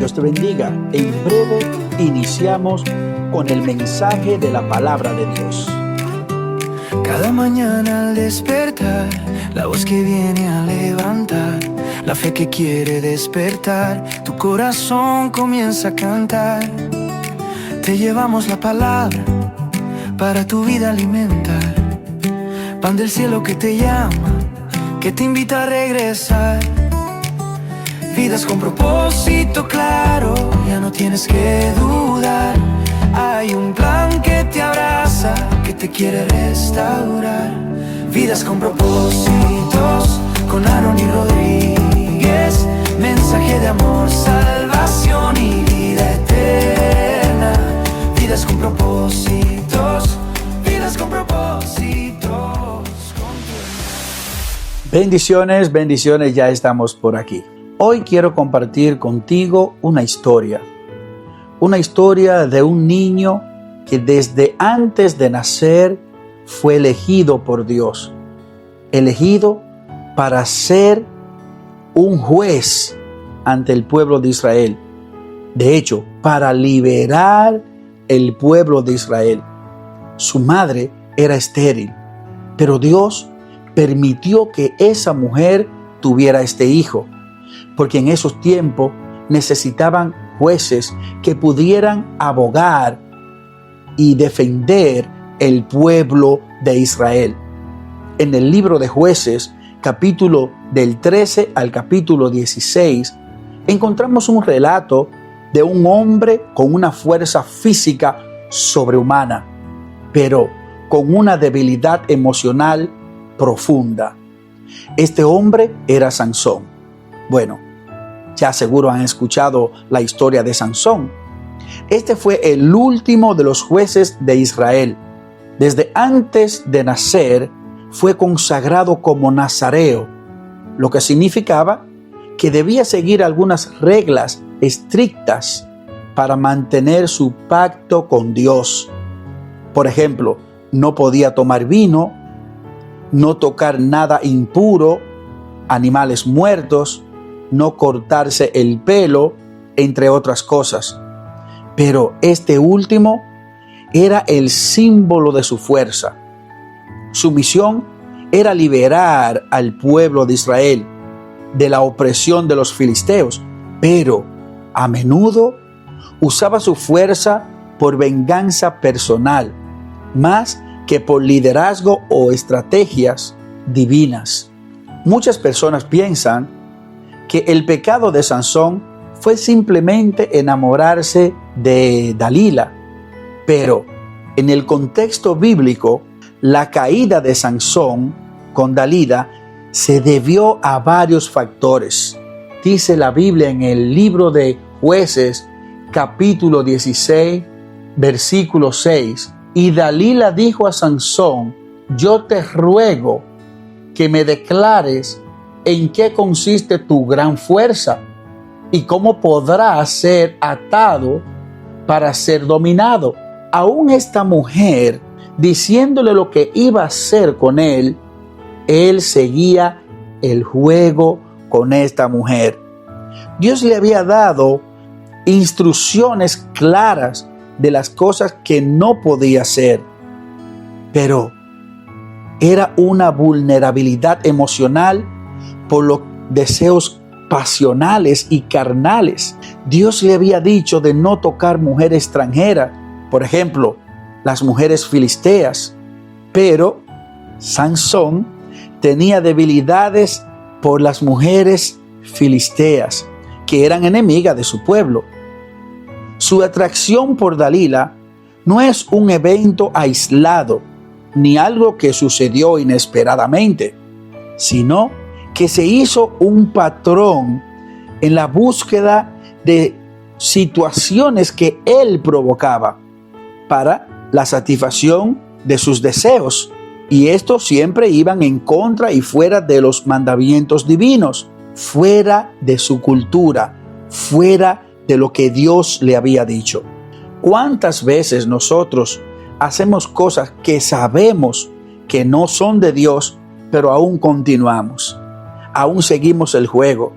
Dios te bendiga. En breve iniciamos con el mensaje de la palabra de Dios. Cada mañana al despertar, la voz que viene a levantar, la fe que quiere despertar, tu corazón comienza a cantar. Te llevamos la palabra para tu vida alimentar, pan del cielo que te llama, que te invita a regresar. Vidas con propósito claro, ya no tienes que dudar. Hay un plan que te abraza, que te quiere restaurar. Vidas con propósitos, con Aaron y Rodríguez. Mensaje de amor, salvación y vida eterna. Vidas con propósitos, vidas con propósitos. Bendiciones, bendiciones, ya estamos por aquí. Hoy quiero compartir contigo una historia de un niño que desde antes de nacer fue elegido por Dios, elegido para ser un juez ante el pueblo de Israel. De hecho, para liberar el pueblo de Israel. Su madre era estéril, pero Dios permitió que esa mujer tuviera este hijo, porque en esos tiempos necesitaban jueces que pudieran abogar y defender el pueblo de Israel. En el libro de Jueces, capítulo del 13 al capítulo 16, encontramos un relato de un hombre con una fuerza física sobrehumana, pero con una debilidad emocional profunda. Este hombre era Sansón. Bueno, ya seguro han escuchado la historia de Sansón. Este fue el último de los jueces de Israel. Desde antes de nacer fue consagrado como nazareo, lo que significaba que debía seguir algunas reglas estrictas para mantener su pacto con Dios. Por ejemplo, no podía tomar vino, no tocar nada impuro, animales muertos, no cortarse el pelo, entre otras cosas. Pero este último era el símbolo de su fuerza. Su misión era liberar al pueblo de Israel de la opresión de los filisteos, pero a menudo usaba su fuerza por venganza personal, más que por liderazgo o estrategias divinas. Muchas personas piensan que el pecado de Sansón fue simplemente enamorarse de Dalila, pero en el contexto bíblico, la caída de Sansón con Dalila se debió a varios factores. Dice la Biblia en el libro de Jueces, capítulo 16, versículo 6, y Dalila dijo a Sansón: yo te ruego que me declares en qué consiste tu gran fuerza y cómo podrás ser atado para ser dominado. Aún esta mujer, diciéndole lo que iba a hacer con él seguía el juego con esta mujer. Dios le había dado instrucciones claras de las cosas que no podía hacer, pero era una vulnerabilidad emocional por los deseos pasionales y carnales. Dios le había dicho de no tocar mujer extranjera, por ejemplo, las mujeres filisteas, pero Sansón tenía debilidades por las mujeres filisteas, que eran enemigas de su pueblo. Su atracción por Dalila no es un evento aislado, ni algo que sucedió inesperadamente, sino que se hizo un patrón en la búsqueda de situaciones que él provocaba para la satisfacción de sus deseos. Y estos siempre iban en contra y fuera de los mandamientos divinos, fuera de su cultura, fuera de lo que Dios le había dicho. ¿Cuántas veces nosotros hacemos cosas que sabemos que no son de Dios, pero aún continuamos? Aún seguimos el juego.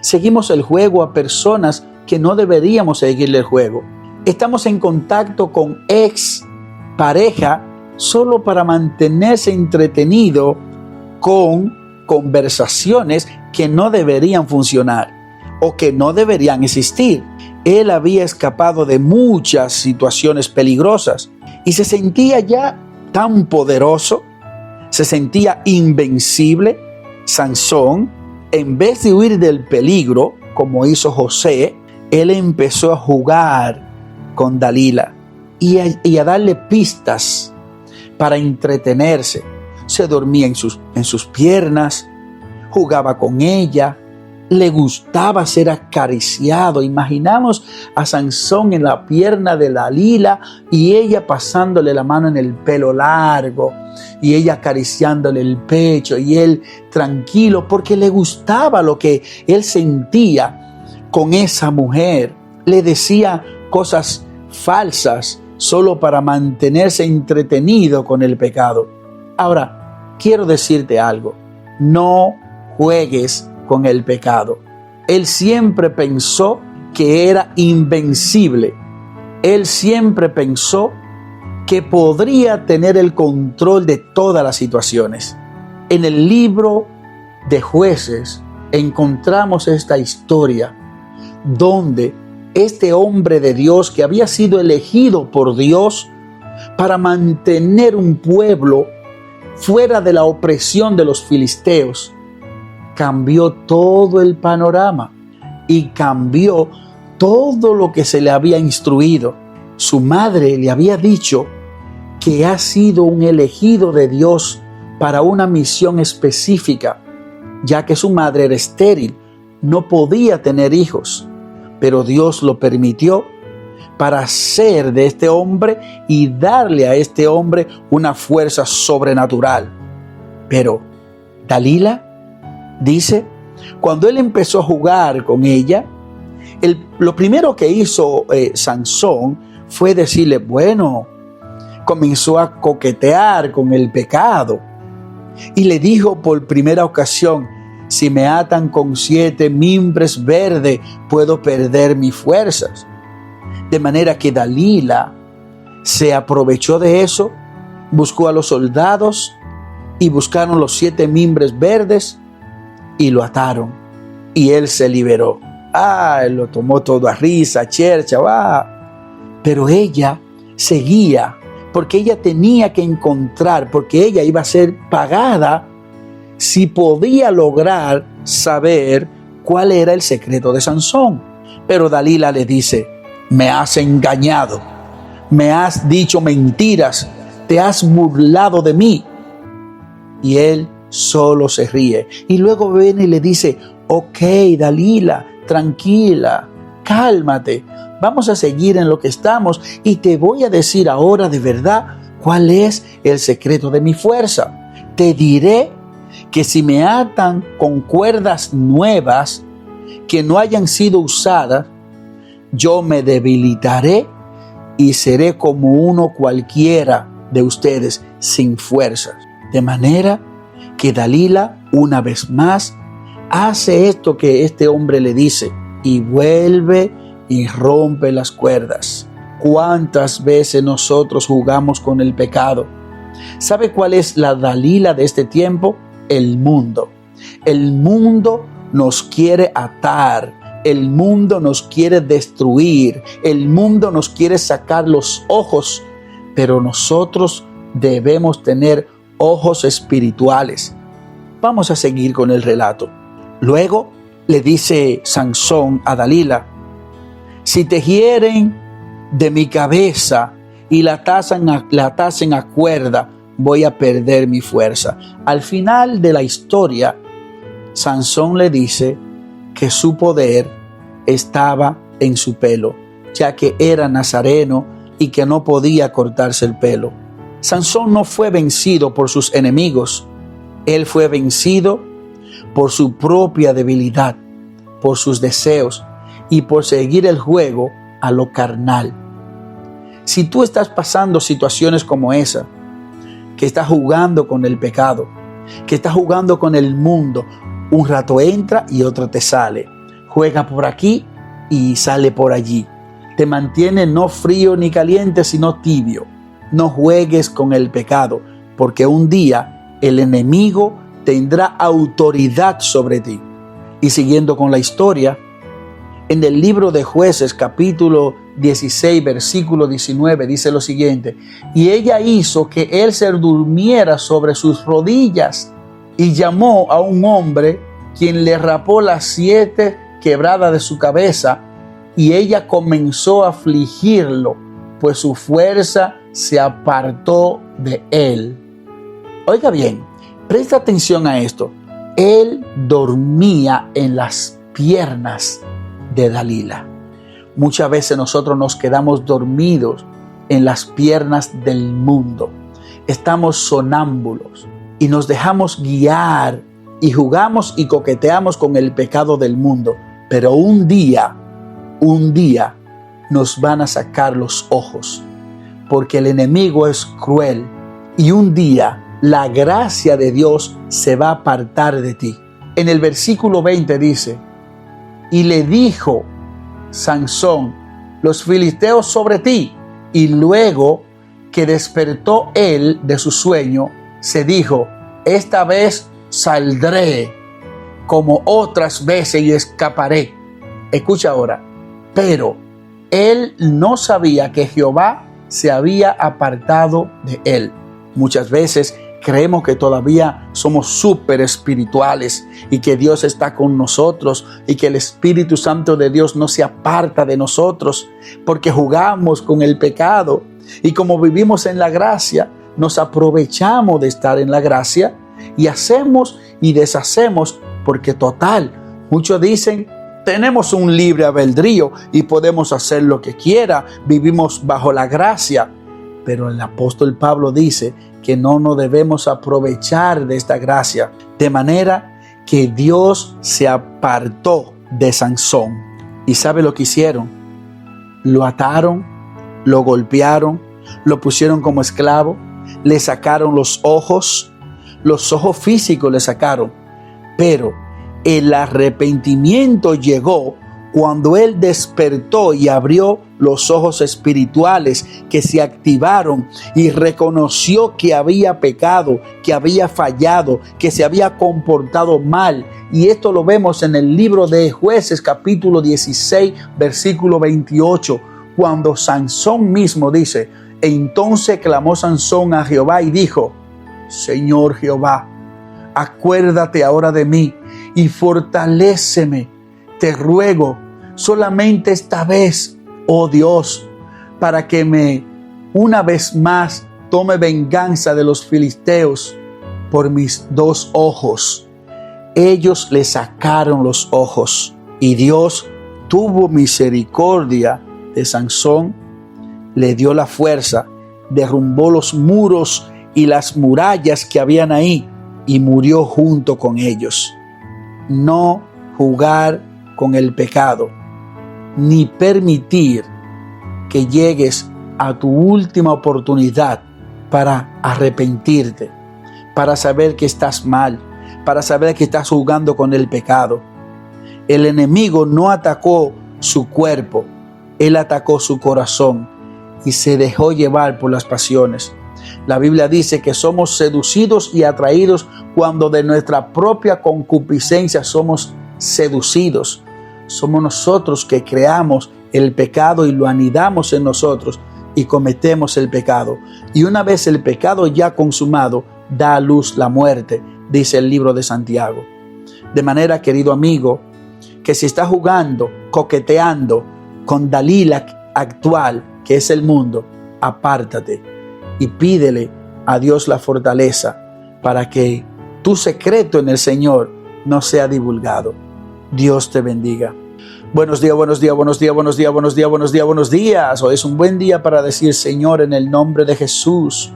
Seguimos el juego a personas que no deberíamos seguirle el juego. Estamos en contacto con ex pareja solo para mantenerse entretenido con conversaciones que no deberían funcionar o que no deberían existir. Él había escapado de muchas situaciones peligrosas y se sentía ya tan poderoso, se sentía invencible. Sansón, en vez de huir del peligro, como hizo José, él empezó a jugar con Dalila y a darle pistas para entretenerse. Se dormía en sus piernas, jugaba con ella, le gustaba ser acariciado. Imaginamos a Sansón en la pierna de Dalila y ella pasándole la mano en el pelo largo y ella acariciándole el pecho y él tranquilo porque le gustaba lo que él sentía con esa mujer. Le decía cosas falsas solo para mantenerse entretenido con el pecado. Ahora, quiero decirte algo. No juegues con el pecado. Él siempre pensó que era invencible. Él siempre pensó que podría tener el control de todas las situaciones. En el libro de Jueces encontramos esta historia donde este hombre de Dios que había sido elegido por Dios para mantener un pueblo fuera de la opresión de los filisteos, cambió todo el panorama y cambió todo lo que se le había instruido. Su madre le había dicho que ha sido un elegido de Dios para una misión específica, ya que su madre era estéril, no podía tener hijos, pero Dios lo permitió para hacer de este hombre y darle a este hombre una fuerza sobrenatural. Pero Dalila dice, cuando él empezó a jugar con ella, lo primero que hizo Sansón fue decirle, bueno, comenzó a coquetear con el pecado y le dijo por primera ocasión, si me atan con 7 mimbres verdes, puedo perder mis fuerzas. De manera que Dalila se aprovechó de eso, buscó a los soldados y buscaron los 7 mimbres verdes y lo ataron y él se liberó. Él lo tomó todo a risa, chercha, pero ella seguía porque ella tenía que encontrar, porque ella iba a ser pagada si podía lograr saber cuál era el secreto de Sansón. Pero Dalila le dice, me has engañado, me has dicho mentiras, te has burlado de mí. Y él solo se ríe. Y luego viene y le dice, ok, Dalila, tranquila, cálmate, vamos a seguir en lo que estamos y te voy a decir ahora de verdad cuál es el secreto de mi fuerza. Te diré que si me atan con cuerdas nuevas que no hayan sido usadas, yo me debilitaré y seré como uno cualquiera de ustedes sin fuerzas. De manera que Dalila, una vez más, hace esto que este hombre le dice y vuelve y rompe las cuerdas. ¿Cuántas veces nosotros jugamos con el pecado? ¿Sabe cuál es la Dalila de este tiempo? El mundo. El mundo nos quiere atar. El mundo nos quiere destruir. El mundo nos quiere sacar los ojos. Pero nosotros debemos tener ojos espirituales. Vamos a seguir con el relato. Luego le dice Sansón a Dalila, si te hieren de mi cabeza y la atasen a cuerda, voy a perder mi fuerza. Al final de la historia, Sansón le dice que su poder estaba en su pelo, ya que era nazareno y que no podía cortarse el pelo. Sansón no fue vencido por sus enemigos, él fue vencido por su propia debilidad, por sus deseos y por seguir el juego a lo carnal. Si tú estás pasando situaciones como esa, que estás jugando con el pecado, que estás jugando con el mundo, un rato entra y otro te sale. Juega por aquí y sale por allí. Te mantiene no frío ni caliente, sino tibio. No juegues con el pecado, porque un día el enemigo tendrá autoridad sobre ti. Y siguiendo con la historia, en el libro de Jueces, capítulo 16, versículo 19, dice lo siguiente: y ella hizo que él se durmiera sobre sus rodillas y llamó a un hombre, quien le rapó las 7 quebradas de su cabeza, y ella comenzó a afligirlo, pues su fuerza se apartó de él. Oiga bien, presta atención a esto. Él dormía en las piernas de Dalila. Muchas veces nosotros nos quedamos dormidos en las piernas del mundo. Estamos sonámbulos y nos dejamos guiar y jugamos y coqueteamos con el pecado del mundo. Pero un día nos van a sacar los ojos, porque el enemigo es cruel, y un día la gracia de Dios se va a apartar de ti. En el versículo 20 dice: y le dijo Sansón, los filisteos sobre ti. Y luego que despertó él de su sueño, se dijo: esta vez saldré como otras veces y escaparé. Escucha ahora. Pero él no sabía que Jehová se había apartado de él. Muchas veces creemos que todavía somos súper espirituales y que Dios está con nosotros y que el Espíritu Santo de Dios no se aparta de nosotros, porque jugamos con el pecado. Y como vivimos en la gracia, nos aprovechamos de estar en la gracia y hacemos y deshacemos, porque total, muchos dicen: tenemos un libre albedrío y podemos hacer lo que quiera, vivimos bajo la gracia. Pero el apóstol Pablo dice que no nos debemos aprovechar de esta gracia, de manera que Dios se apartó de Sansón. ¿Y sabe lo que hicieron? Lo ataron, lo golpearon, lo pusieron como esclavo, le sacaron los ojos físicos le sacaron, pero el arrepentimiento llegó cuando él despertó y abrió los ojos espirituales, que se activaron, y reconoció que había pecado, que había fallado, que se había comportado mal. Y esto lo vemos en el libro de Jueces, capítulo 16, versículo 28, cuando Sansón mismo dice: entonces clamó Sansón a Jehová y dijo: Señor Jehová, acuérdate ahora de mí y fortaléceme, te ruego, solamente esta vez, oh Dios, para que una vez más tome venganza de los filisteos por mis 2 ojos. Ellos le sacaron los ojos, y Dios tuvo misericordia de Sansón, le dio la fuerza, derrumbó los muros y las murallas que habían ahí, y murió junto con ellos. No jugar con el pecado, ni permitir que llegues a tu última oportunidad para arrepentirte, para saber que estás mal, para saber que estás jugando con el pecado. El enemigo no atacó su cuerpo, él atacó su corazón y se dejó llevar por las pasiones. La Biblia dice que somos seducidos y atraídos cuando de nuestra propia concupiscencia somos seducidos. Somos nosotros que creamos el pecado y lo anidamos en nosotros y cometemos el pecado. Y una vez el pecado ya consumado, da a luz la muerte, dice el libro de Santiago. De manera, querido amigo, que si estás jugando, coqueteando con Dalila actual, que es el mundo, apártate y pídele a Dios la fortaleza para que tu secreto en el Señor no sea divulgado. Dios te bendiga. Buenos días, buenos días, buenos días, buenos días, buenos días, buenos días, buenos días. Hoy es un buen día para decir: Señor, en el nombre de Jesús,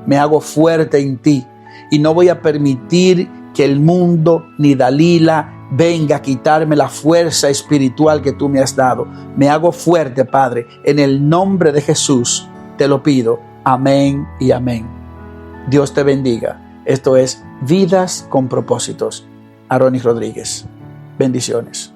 me hago fuerte en ti y no voy a permitir que el mundo ni Dalila venga a quitarme la fuerza espiritual que tú me has dado. Me hago fuerte, Padre, en el nombre de Jesús, te lo pido. Amén y amén. Dios te bendiga. Esto es Vidas con Propósitos. Aronis Rodríguez. Bendiciones.